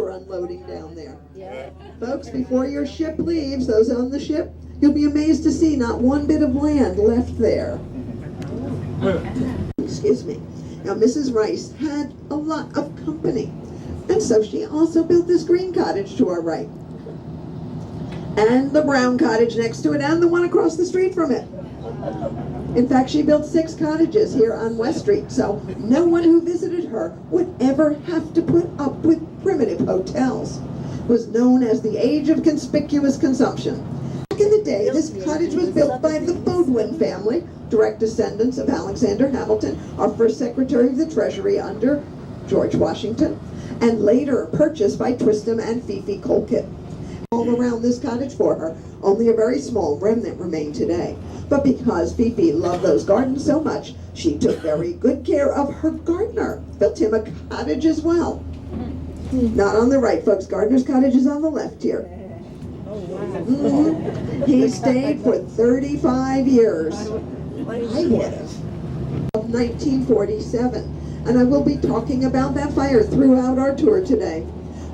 for unloading down there. Yeah. Folks, before your ship leaves, those on the ship, you'll be amazed to see not one bit of land left there. Excuse me. Now, Mrs. Rice had a lot of company, and so she also built this green cottage to our right, and the brown cottage next to it, and the one across the street from it. In fact, she built 6 cottages here on West Street, so no one who visited her would ever have to put up with primitive hotels. It was known as the age of conspicuous consumption. Back in the day, this cottage was built by the Bodwin family, direct descendants of Alexander Hamilton, our first Secretary of the Treasury under George Washington, and later purchased by Tristram and Fifi Colquitt. All around this cottage for her, only a very small remnant remained today. But because Fifi loved those gardens so much, she took very good care of her gardener, built him a cottage as well. Not on the right, folks. Gardener's cottage is on the left here. He stayed for 35 years. I would have. Of 1947. And I will be talking about that fire throughout our tour today.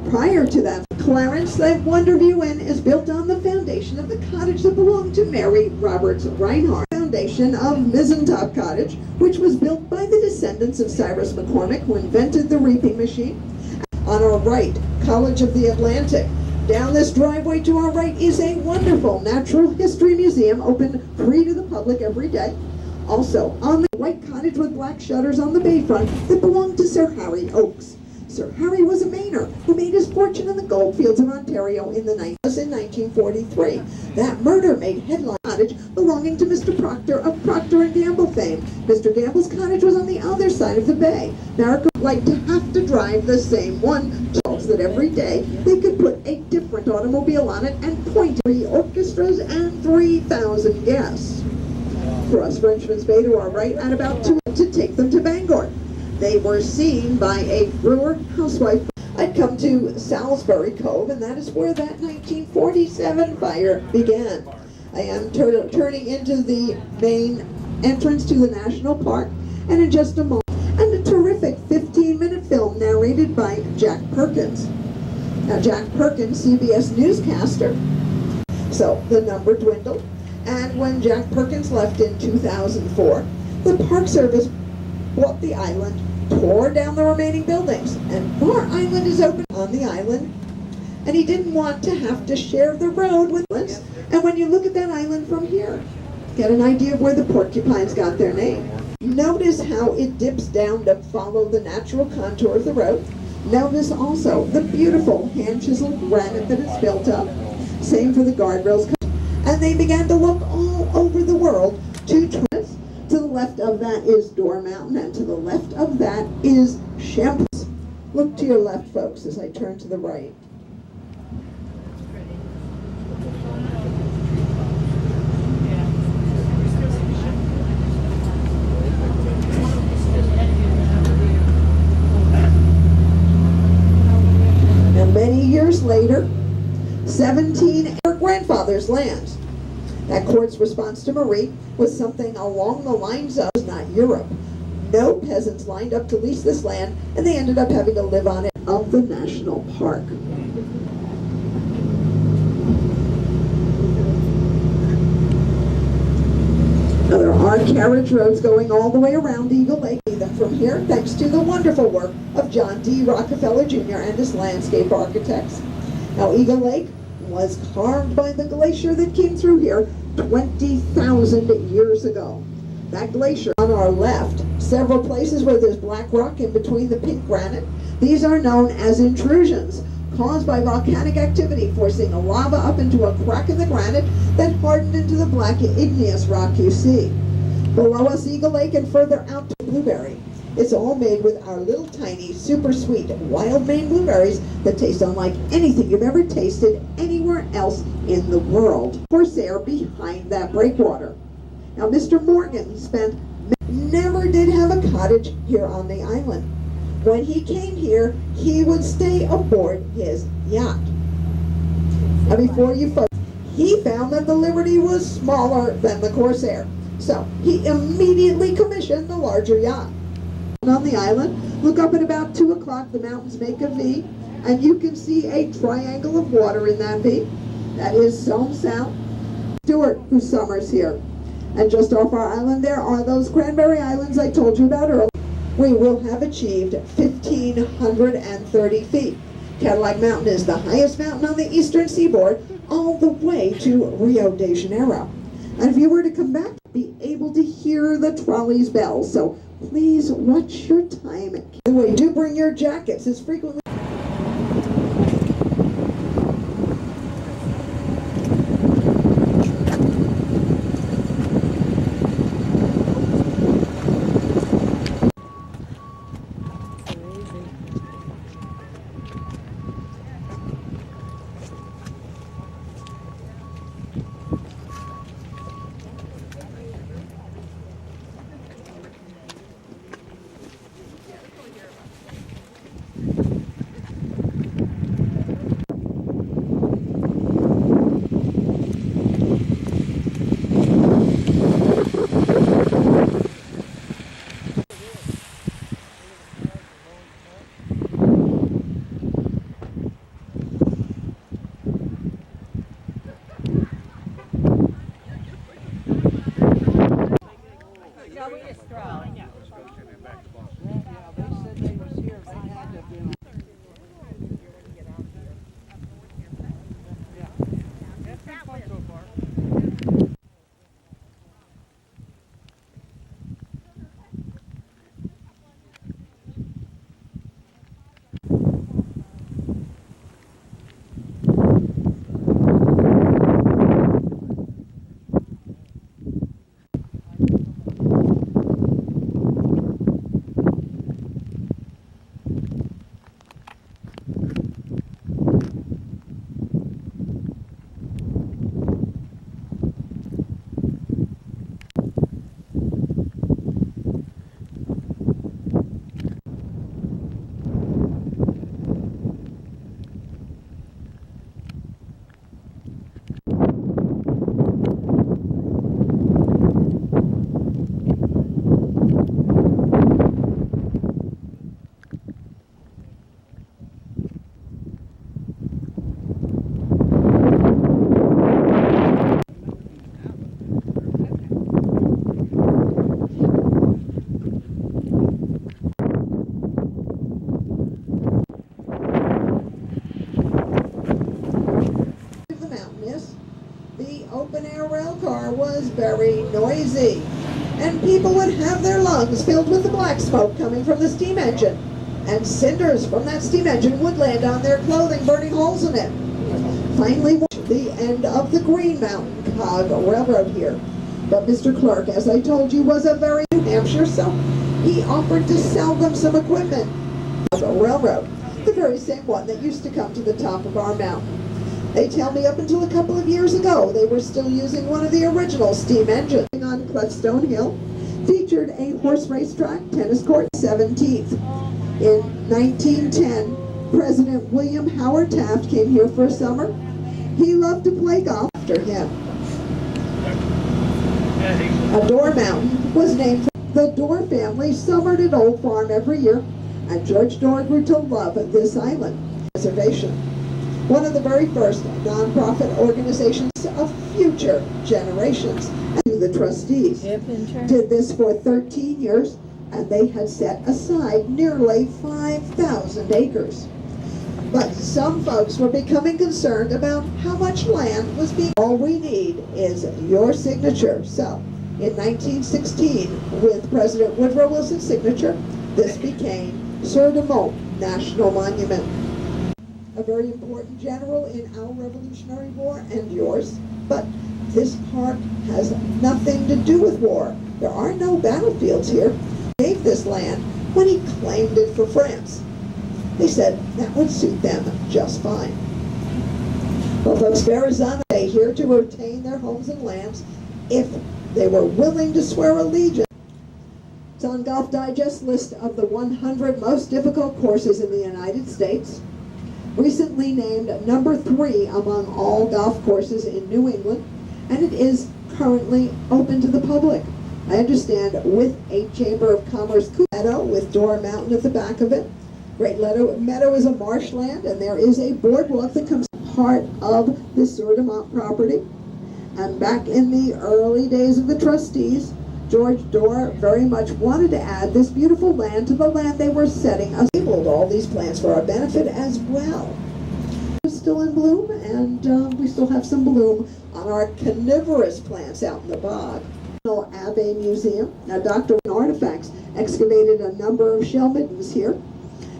Prior to that, Clarence, that Wonderview Inn is built on the foundation of the cottage that belonged to Mary Roberts Reinhardt. Foundation of Mizentop Cottage, which was built by the descendants of Cyrus McCormick, who invented the reaping machine. On our right, College of the Atlantic. Down this driveway to our right is a wonderful natural history museum open free to the public every day. Also, on the white cottage with black shutters on the bayfront that belonged to Sir Harry Oakes. Sir Harry was a Mainer who made his fortune in the goldfields of Ontario in 1943. That murder made headline. Cottage belonging to Mr. Proctor of Procter & Gamble fame. Mr. Gamble's cottage was on the other side of the bay. America would like to have to drive the same one, so that every day they could put a different automobile on it and point 3 orchestras and 3,000 guests. Cross Frenchman's Bay to our right at about 2 to take them to Bangor. They were seen by a brewer housewife. I'd come to Salisbury Cove, and that is where that 1947 fire began. I am turning into the main entrance to the National Park, and in just a moment, and a terrific 15-minute film narrated by Jack Perkins. Now, Jack Perkins, CBS newscaster, so the number dwindled, and when Jack Perkins left in 2004, the Park Service bought the island, tore down the remaining buildings, and Bar Island is open on the island, and he didn't want to have to share the road with us. And when you look at that island from here, get an idea of where the porcupines got their name. Notice how it dips down to follow the natural contour of the road. Notice also the beautiful hand-chiseled granite that it's built up. Same for the guardrails. And they began to look all over the world to tourists. To the left of that is Door Mountain, and to the left of that is Champlain. Look to your left, folks, as I turn to the right. Now, many years later, 17 her grandfather's lands. That court's response to Marie was something along the lines of, not Europe. No peasants lined up to lease this land, and they ended up having to live on it of the national park. Now, there are carriage roads going all the way around Eagle Lake. Them from here, thanks to the wonderful work of John D. Rockefeller Jr. and his landscape architects. Now, Eagle Lake was carved by the glacier that came through here 20,000 years ago. That glacier on our left, several places where there's black rock in between the pink granite. These are known as intrusions, caused by volcanic activity, forcing the lava up into a crack in the granite that hardened into the black igneous rock you see. Below us, Eagle Lake, and further out to Blueberry. It's all made with our little tiny, super sweet, wild Maine blueberries that taste unlike anything you've ever tasted anywhere else in the world. Corsair behind that breakwater. Now, Mr. Morgan never did have a cottage here on the island. When he came here, he would stay aboard his yacht. Now, before you folks, he found that the Liberty was smaller than the Corsair, so he immediately commissioned the larger yacht. On the island, look up at about 2 o'clock, the mountains make a V, And you can see a triangle of water in that peak. That is Somme South. Stewart, who summers here. And just off our island there are those Cranberry Islands I told you about earlier. We will have achieved 1,530 feet. Cadillac Mountain is the highest mountain on the eastern seaboard, all the way to Rio de Janeiro. And if you were to come back, be able to hear the trolley's bells. So please watch your time. By the way, do bring your jackets. It's frequently open-air rail car was very noisy, and people would have their lungs filled with the black smoke coming from the steam engine, and cinders from that steam engine would land on their clothing, burning holes in it. Finally, the end of the Green Mountain Cog Railroad here. But Mr. Clark, as I told you, was a very New Hampshire, so he offered to sell them some equipment. The railroad, the very same one that used to come to the top of our mountain. They tell me up until a couple of years ago, they were still using one of the original steam engines. On Clefstone Hill, featured a horse racetrack, tennis court, 17th. In 1910, President William Howard Taft came here for a summer. He loved to play golf after him. A Door Mountain was named for the Door family summered at Old Farm every year, and George Door grew to love this island reservation. One of the very first nonprofit organizations of future generations. And the trustees did this for 13 years, and they had set aside nearly 5,000 acres. But some folks were becoming concerned about how much land was being. All we need is your signature. So, in 1916, with President Woodrow Wilson's signature, this became Sur de Mont National Monument. A very important general in our Revolutionary War and yours, but this park has nothing to do with war. There are no battlefields here. He gave this land when he claimed it for France. They said that would suit them just fine. Well, folks, Verrazano are here to retain their homes and lands if they were willing to swear allegiance. It's on Golf Digest list of the 100 most difficult courses in the United States. Recently named number 3 among all golf courses in New England, and it is currently open to the public. I understand with a Chamber of Commerce meadow with Door Mountain at the back of it, Great Meadow is a marshland, and there is a boardwalk that comes part of the Sur de Mont property. And back in the early days of the trustees, George Dorr very much wanted to add this beautiful land to the land they were setting us. All these plants for our benefit as well. It's still in bloom, and we still have some bloom on our carnivorous plants out in the bog. Abbey Museum. Now, Dr. Artifacts excavated a number of shell middens here.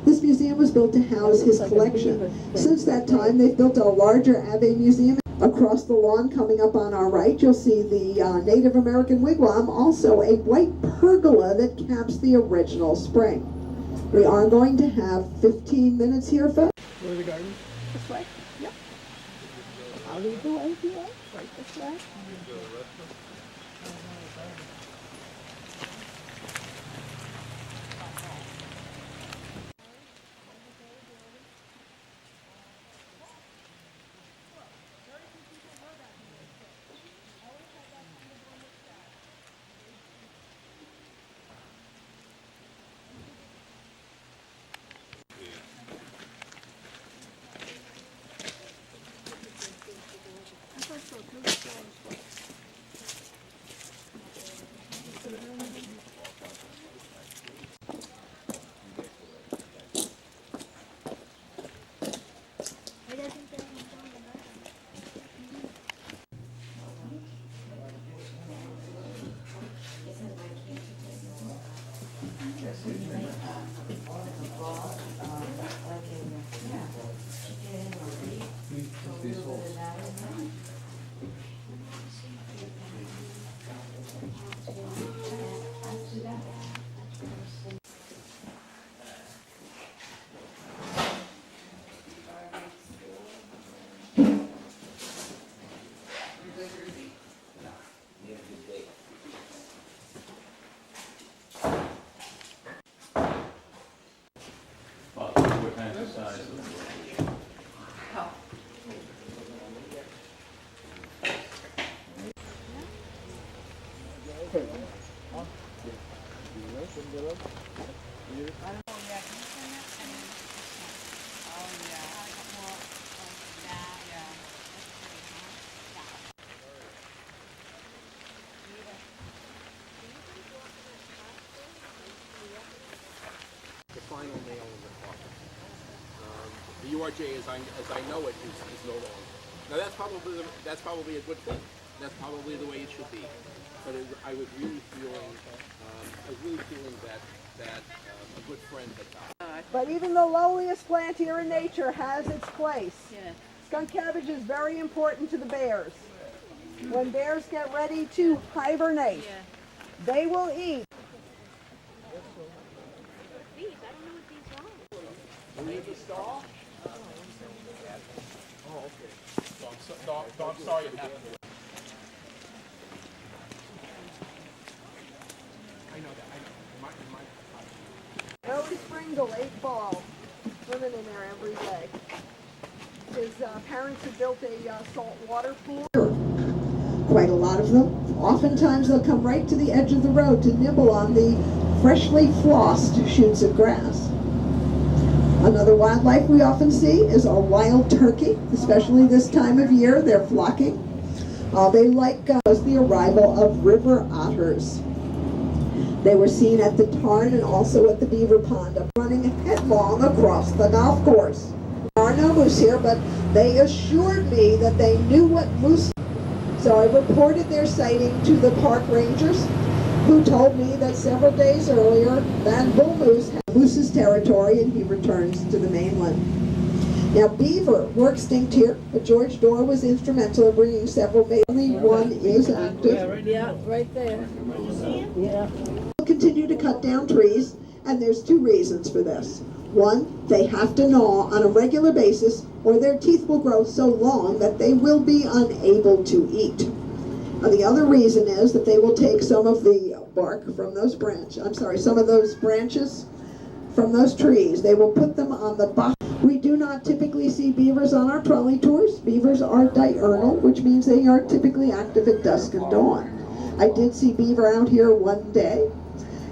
This museum was built to house his collection. Since that time, they've built a larger Abbey Museum. Across the lawn, coming up on our right, you'll see the Native American wigwam, also a white pergola that caps the original spring. We are going to have 15 minutes here, folks. Where's the garden? This way? Yep. I'll lead the way if you like. Right this way. The final nail in the coffin. The URJ, as I know it, is no longer. Now that's probably a good thing. That's probably the way it should be. But I was really feeling that a good friend had died. But even the lowliest plant here in nature has its place. Yeah. Skunk cabbage is very important to the bears. When bears get ready to hibernate, they will eat. Oh, okay. So I'm sorry it happened. I know that. Early spring to late fall, swimming in there every day. His parents had built a salt water pool. Quite a lot of them. Oftentimes they'll come right to the edge of the road to nibble on the freshly flossed shoots of grass. Another wildlife we often see is a wild turkey, especially this time of year. They're flocking. They like the arrival of river otters. They were seen at the tarn and also at the beaver pond, running headlong across the golf course. There are no moose here, but they assured me that they knew what moose. So I reported their sighting to the park rangers, who told me that several days earlier that bull moose had moose's territory and he returns to the mainland. Now beaver were extinct here, but George Dorr was instrumental in bringing several. Only one is active. Yeah, right there. Yeah. We'll continue to cut down trees, and there's two reasons for this. One, they have to gnaw on a regular basis, or their teeth will grow so long that they will be unable to eat. And the other reason is that they will take some of the bark from those some of those branches from those trees. They will put them on the bottom. We do not typically see beavers on our trolley tours. Beavers are diurnal, which means they are typically active at dusk and dawn. I did see beaver out here one day,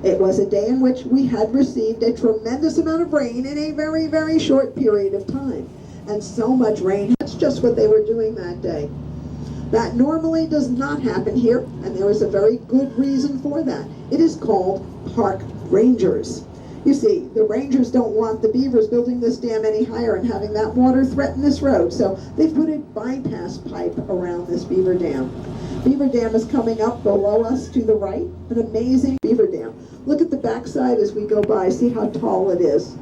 It was a day in which we had received a tremendous amount of rain in a very, very short period of time. And so much rain, that's just what they were doing that day. That normally does not happen here, and there is a very good reason for that. It is called park rangers. You see, the rangers don't want the beavers building this dam any higher and having that water threaten this road, so they've put a bypass pipe around this beaver dam. Beaver Dam is coming up below us to the right, an amazing beaver dam. Look at the backside as we go by, see how tall it is.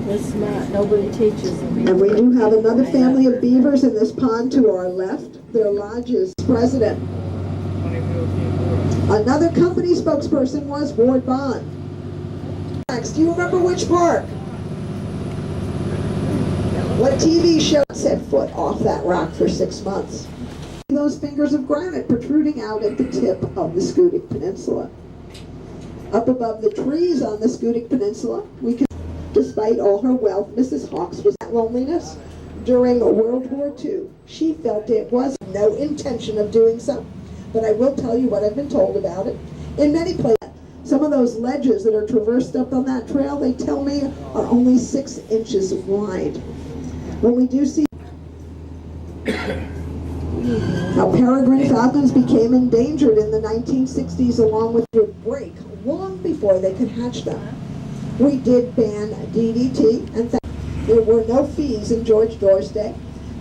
They're smart. Nobody teaches them. And we do have another family of beavers in this pond to our left. Their lodge's president. Another company spokesperson was Ward Bond. Next, do you remember which park? What TV show set foot off that rock for 6 months? Those fingers of granite protruding out at the tip of the Scudic Peninsula. Up above the trees on the Scudic Peninsula, we can, despite all her wealth, Mrs. Hawks was at loneliness. During World War II, she felt it was no intention of doing so, but I will tell you what I've been told about it. In many places, some of those ledges that are traversed up on that trail, they tell me, are only 6 inches wide. When we do see how peregrine falcons became endangered in the 1960s along with would break long before they could hatch them. We did ban DDT and there were no fees in George Doerr's day.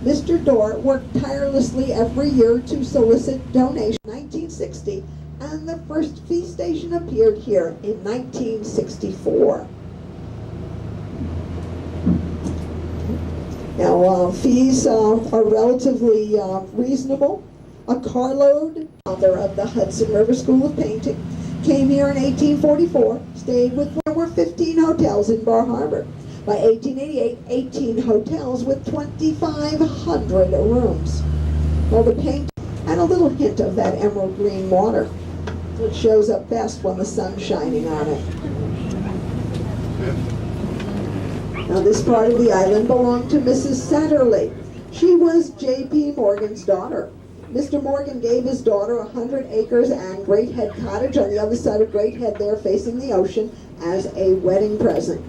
Mr. Doerr worked tirelessly every year to solicit donations in 1960, and the first fee station appeared here in 1964. Now, fees are relatively reasonable. A carload, author of the Hudson River School of Painting, came here in 1844, stayed with, there were 15 hotels in Bar Harbor. By 1888, 18 hotels with 2,500 rooms. Well, the paint and a little hint of that emerald green water. It shows up best when the sun's shining on it. Now, this part of the island belonged to Mrs. Satterley. She was J.P. Morgan's daughter. Mr. Morgan gave his daughter 100 acres and Great Head Cottage on the other side of Great Head there facing the ocean as a wedding present.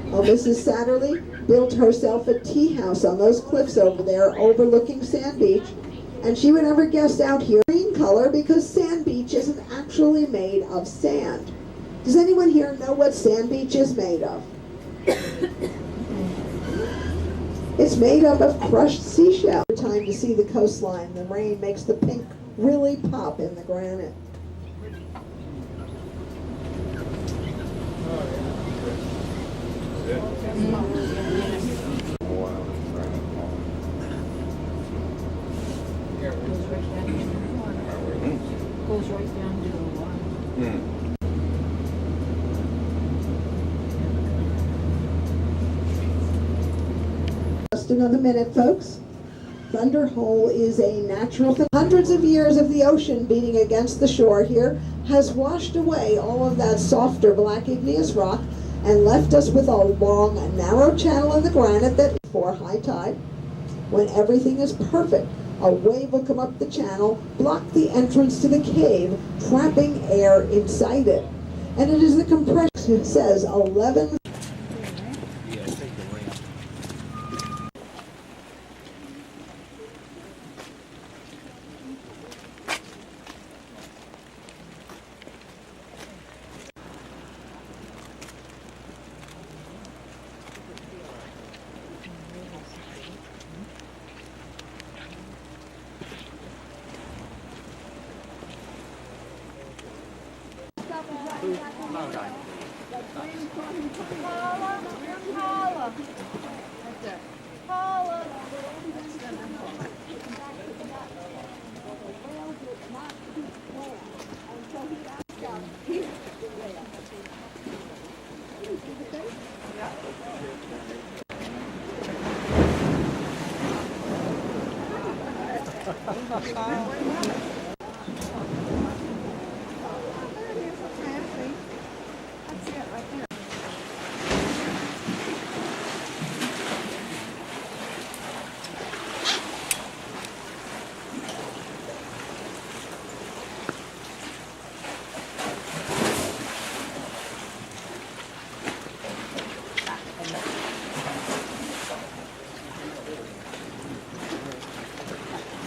Well, Mrs. Satterley built herself a tea house on those cliffs over there overlooking Sand Beach, and she would have her guests out here green color because Sand Beach isn't actually made of sand. Does anyone here know what Sand Beach is made of? It's made up of crushed seashell. Time to see the coastline. The rain makes the pink really pop in the granite. Goes right down to the water. Just another minute, folks. Thunder Hole is a natural thing. Hundreds of years of the ocean beating against the shore here has washed away all of that softer black igneous rock and left us with a long, narrow channel in the granite that before high tide, when everything is perfect, a wave will come up the channel, block the entrance to the cave, trapping air inside it. And it is the compression, it says 11.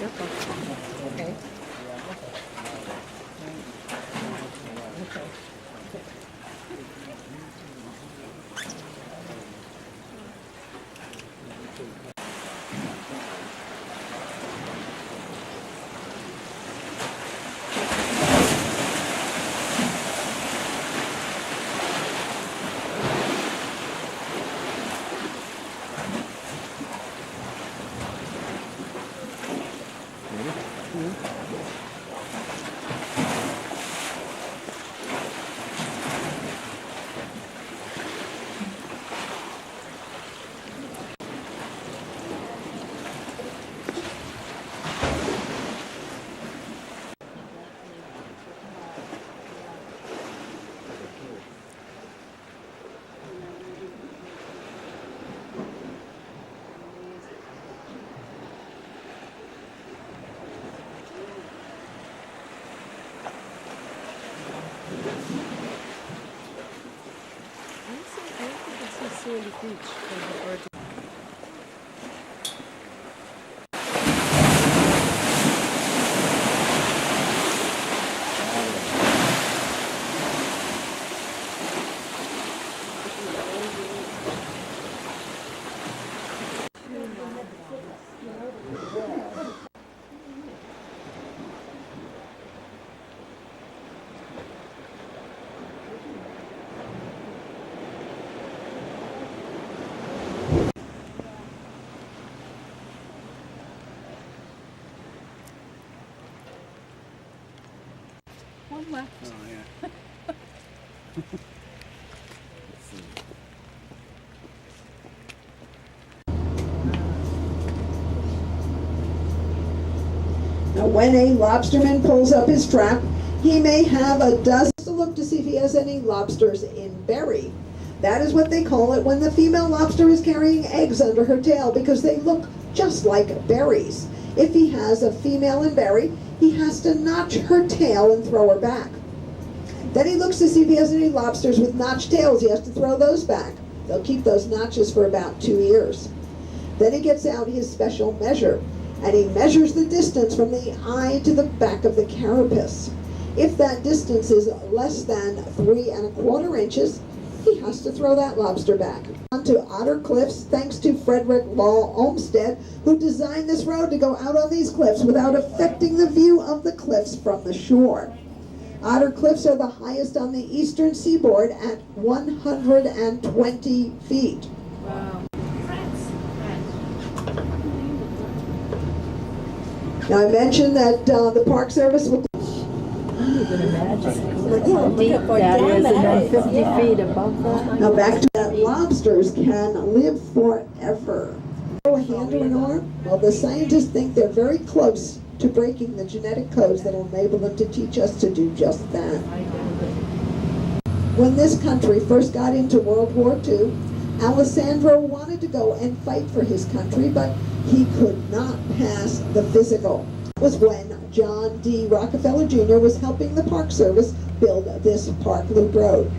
Okay. Sandy Beach from the Virgin. One left. Oh, yeah. Now, when a lobsterman pulls up his trap, he may have a dozen to look to see if he has any lobsters in berry. That is what they call it when the female lobster is carrying eggs under her tail, because they look just like berries. If he has a female in berry, he has to notch her tail and throw her back. Then he looks to see if he has any lobsters with notched tails. He has to throw those back. They'll keep those notches for about 2 years. Then he gets out his special measure, and he measures the distance from the eye to the back of the carapace. If that distance is less than 3 1/4 inches, he has to throw that lobster back. On to Otter Cliffs, thanks to Frederick Law Olmsted, who designed this road to go out on these cliffs without affecting the view of the cliffs from the shore. Otter Cliffs are the highest on the eastern seaboard at 120 feet. Wow. Now I mentioned that the Park Service will You can imagine how Look deep how far that down is, that and then is. 50 Yeah. feet above that. Now back to that, lobsters can live forever. A hand or an arm? Well, the scientists think they're very close to breaking the genetic codes that will enable them to teach us to do just that. When this country first got into World War II, Alessandro wanted to go and fight for his country, but he could not pass the physical. It was when John D. Rockefeller Jr. was helping the Park Service build this Park Loop Road.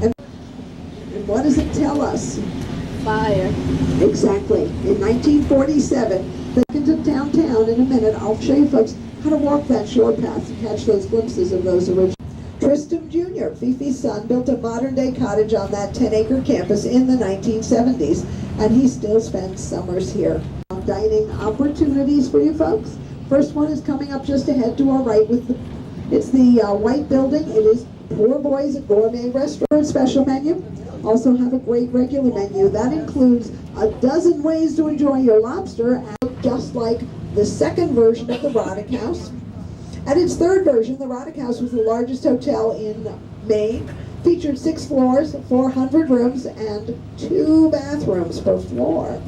And what does it tell us? Fire. Exactly. In 1947, into downtown in a minute, I'll show you folks how to walk that shore path and catch those glimpses of those original. Tristram Jr., Fifi's son, built a modern-day cottage on that 10-acre campus in the 1970s, and he still spends summers here. Dining opportunities for you folks. First one is coming up just ahead to our right with it's the white building. It is Poor Boys Gourmet Restaurant special menu. Also have a great regular menu. That includes a dozen ways to enjoy your lobster, just like the second version of the Roddick House. At its third version, the Roddick House was the largest hotel in Maine, featured 6 floors, 400 rooms, and 2 bathrooms per floor.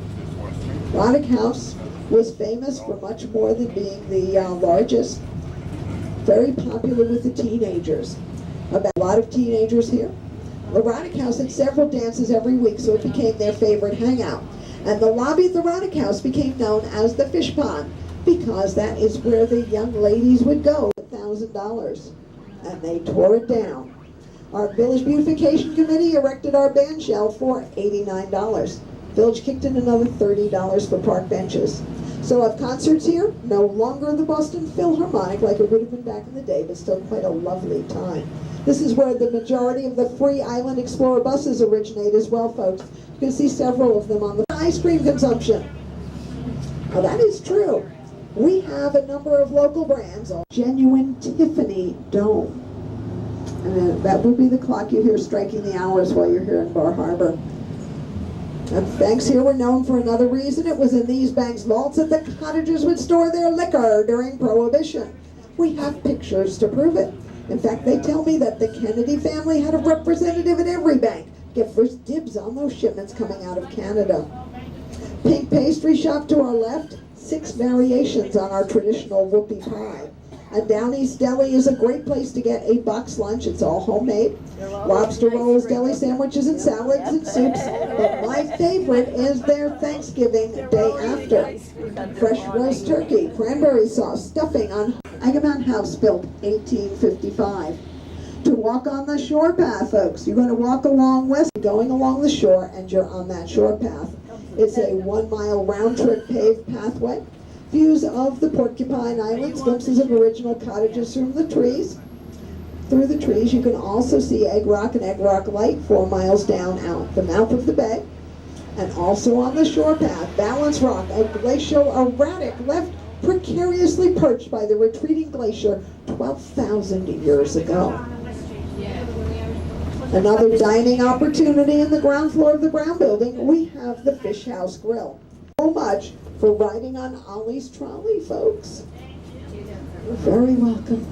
Roddick House was famous for much more than being the largest. Very popular with the teenagers. About a lot of teenagers here. The Roddick House had several dances every week, so it became their favorite hangout. And the lobby of the Roddick House became known as the Fish Pond, because that is where the young ladies would go for $1,000. And they tore it down. Our Village Beautification Committee erected our band shell for $89. Village kicked in another $30 for park benches. So have concerts here, no longer the Boston Philharmonic like it would have been back in the day, but still quite a lovely time. This is where the majority of the free Island Explorer buses originate as well, folks. You can see several of them on the ice cream consumption. Now that is true. We have a number of local brands, genuine Tiffany Dome. And then that will be the clock you hear striking the hours while you're here in Bar Harbor. And banks here were known for another reason. It was in these banks' vaults that the cottagers would store their liquor during Prohibition. We have pictures to prove it. In fact, they tell me that the Kennedy family had a representative at every bank get first dibs on those shipments coming out of Canada. Pink pastry shop to our left, 6 variations on our traditional whoopie pie. A Downey's Deli is a great place to get a box lunch. It's all homemade. Lobster rolls, deli sandwiches, and salads and soups. But my favorite is their Thanksgiving day after. Fresh roast turkey, cranberry sauce, stuffing on Agamemnon House, built 1855. To walk on the shore path, folks. You're going to walk along west, going along the shore, and you're on that shore path. It's a 1-mile round-trip paved pathway. Views of the Porcupine Islands, glimpses of original cottages through the trees. Through the trees, you can also see Egg Rock and Egg Rock Light 4 miles down out the mouth of the bay. And also on the shore path, Balance Rock, a glacial erratic left precariously perched by the retreating glacier 12,000 years ago. Another dining opportunity in the ground floor of the Brown Building, we have the Fish House Grill. So much for riding on Ollie's trolley, folks. You're very welcome.